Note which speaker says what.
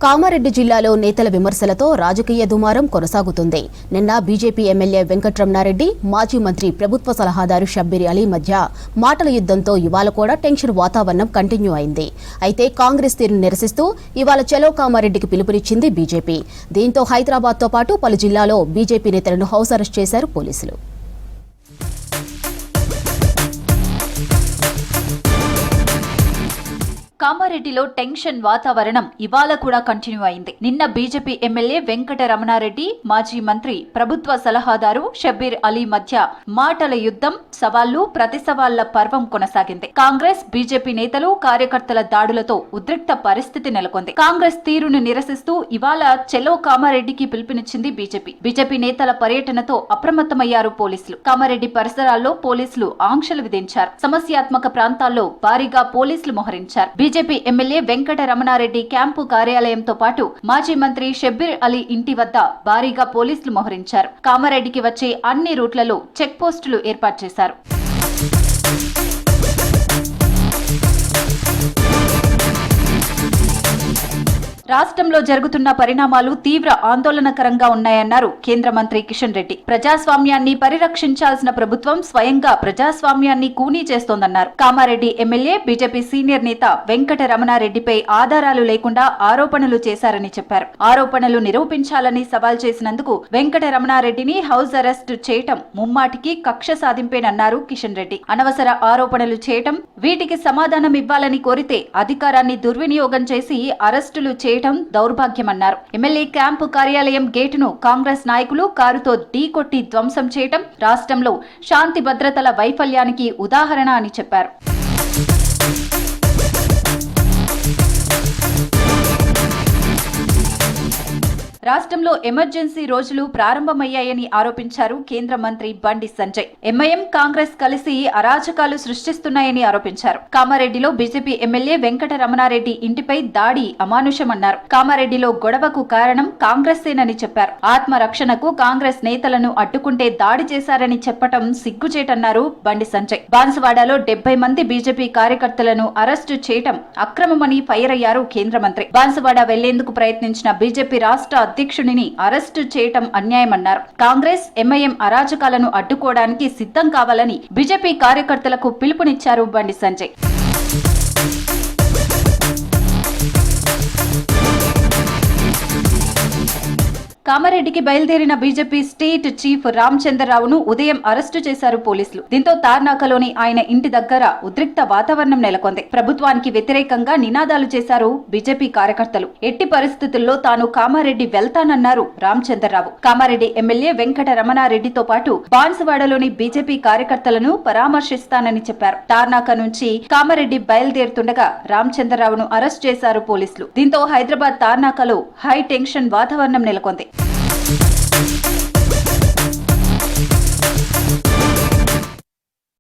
Speaker 1: కామారెడ్డి జిల్లాలో నేతల విమర్శలతో రాజకీయ దుమారం కొనసాగుతుంది. నిన్న బీజేపీ ఎమ్మెల్యే వెంకటరమణారెడ్డి, మాజీ మంత్రి ప్రభుత్వ సలహాదారు షబ్బీర్ అలీ మధ్య మాటల యుద్ధంతో ఇవాళ కూడా టెన్షన్ వాతావరణం కంటిన్యూ అయింది. అయితే కాంగ్రెస్ తీరును నిరసిస్తూ ఇవాళ చలో కామారెడ్డికి పిలుపునిచ్చింది బీజేపీ. దీంతో హైదరాబాద్తో పాటు పలు జిల్లాలో బీజేపీ నేతలను హౌస్ అరెస్ట్ చేశారు పోలీసులు.
Speaker 2: కామారెడ్డిలో టెన్షన్ వాతావరణం ఇవాళ కూడా కంటిన్యూ అయింది. నిన్న బీజేపీ ఎమ్మెల్యే వెంకటరమణారెడ్డి, మాజీ మంత్రి ప్రభుత్వ సలహాదారు షబ్బీర్ అలీ మధ్య మాటల యుద్ధం, సవాళ్లు ప్రతి సవాళ్ల పర్వం కొనసాగింది. కాంగ్రెస్ బీజేపీ నేతలు కార్యకర్తల దాడులతో ఉద్రిక్త పరిస్థితి నెలకొంది. కాంగ్రెస్ తీరును నిరసిస్తూ ఇవాళ చెలో కామారెడ్డికి పిలుపునిచ్చింది బీజేపీ. బీజేపీ నేతల పర్యటనతో అప్రమత్తమయ్యారు పోలీసులు. కామారెడ్డి పరిసరాల్లో పోలీసులు ఆంక్షలు విధించారు. సమస్యాత్మక ప్రాంతాల్లో భారీగా పోలీసులు మోహరించారు. బీజేపీ ఎమ్మెల్యే వెంకటరమణారెడ్డి క్యాంపు కార్యాలయంతో పాటు మాజీ మంత్రి షబ్బీర్ అలీ ఇంటి వద్ద భారీగా పోలీసులు మోహరించారు. కామారెడ్డికి వచ్చే అన్ని రూట్లలో చెక్ పోస్టులు ఏర్పాటు చేశారు. రాష్ట్రంలో జరుగుతున్న పరిణామాలు తీవ్ర ఆందోళనకరంగా ఉన్నాయన్నారు కేంద్ర మంత్రి కిషన్ రెడ్డి. ప్రజాస్వామ్యాన్ని పరిరక్షించాల్సిన ప్రభుత్వం స్వయంగా ప్రజాస్వామ్యాన్ని కూనీ చేస్తోందన్నారు. కామారెడ్డి ఎమ్మెల్యే బీజేపీ సీనియర్ నేత వెంకటరమణారెడ్డిపై ఆధారాలు లేకుండా ఆరోపణలు చేశారని చెప్పారు. ఆరోపణలు నిరూపించాలని సవాల్ చేసినందుకు వెంకటరమణారెడ్డిని హౌస్ అరెస్ట్ చేయటం ముమ్మాటికి కక్ష సాధింపేనన్నారు కిషన్ రెడ్డి. అనవసర ఆరోపణలు చేయటం, వీటికి సమాధానం ఇవ్వాలని కోరితే అధికారాన్ని దుర్వినియోగం చేసి అరెస్టులు చేయటం దౌర్భాగ్యమన్నారు. ఎమ్మెల్యే క్యాంపు కార్యాలయం గేటును కాంగ్రెస్ నాయకులు కారుతో ఢీకొట్టి ధ్వంసం చేయటం రాష్ట్రంలో శాంతి భద్రతల వైఫల్యానికి ఉదాహరణ అని చెప్పారు. రాష్ట్రంలో ఎమర్జెన్సీ రోజులు ప్రారంభమయ్యాయని ఆరోపించారు కేంద్ర మంత్రి బండి సంజయ్. ఎంఐఎం కాంగ్రెస్ కలిసి అరాచకాలు సృష్టిస్తున్నాయని ఆరోపించారు. కామారెడ్డిలో బీజేపీ ఎమ్మెల్యే వెంకటరమణారెడ్డి ఇంటిపై దాడి అమానుషమన్నారు. కామారెడ్డిలో గొడవకు కారణం కాంగ్రెస్సేనని చెప్పారు. ఆత్మరక్షణకు కాంగ్రెస్ నేతలను అడ్డుకుంటే దాడి చేశారని చెప్పటం సిగ్గుచేటన్నారు బండి సంజయ్. బాన్సువాడలో 70 మంది బీజేపీ కార్యకర్తలను అరెస్టు చేయటం అక్రమమని ఫైర్ అయ్యారు కేంద్ర మంత్రి. బాన్సువాడ వెళ్లేందుకు ప్రయత్నించిన బీజేపీ రాష్ట్ర అధ్యక్షుడిని అరెస్టు చేయటం అన్యాయమన్నారు. కాంగ్రెస్ ఎంఐఎం అరాచకాలను అడ్డుకోవడానికి సిద్ధం కావాలని బీజేపీ కార్యకర్తలకు పిలుపునిచ్చారు బండి సంజయ్. కామారెడ్డికి బయలుదేరిన బీజేపీ స్టేట్ చీఫ్ రామచంద్రరావును ఉదయం అరెస్టు చేశారు పోలీసులు. దీంతో తార్నాకలోని ఆయన ఇంటి దగ్గర ఉద్రిక్త వాతావరణం నెలకొంది. ప్రభుత్వానికి వ్యతిరేకంగా నినాదాలు చేశారు బీజేపీ కార్యకర్తలు. ఎట్టి పరిస్థితుల్లో తాను కామారెడ్డి వెళ్తానన్నారు రామచంద్రరావు. కామారెడ్డి ఎమ్మెల్యే వెంకటరమణారెడ్డితో పాటు బాన్సువాడలోని బీజేపీ కార్యకర్తలను పరామర్శిస్తానని చెప్పారు. తార్నాక నుంచి కామారెడ్డి బయలుదేరుతుండగా రామచంద్రరావును అరెస్ట్ చేశారు పోలీసులు. దీంతో హైదరాబాద్ తార్నాకలో హై టెన్షన్ వాతావరణం నెలకొంది.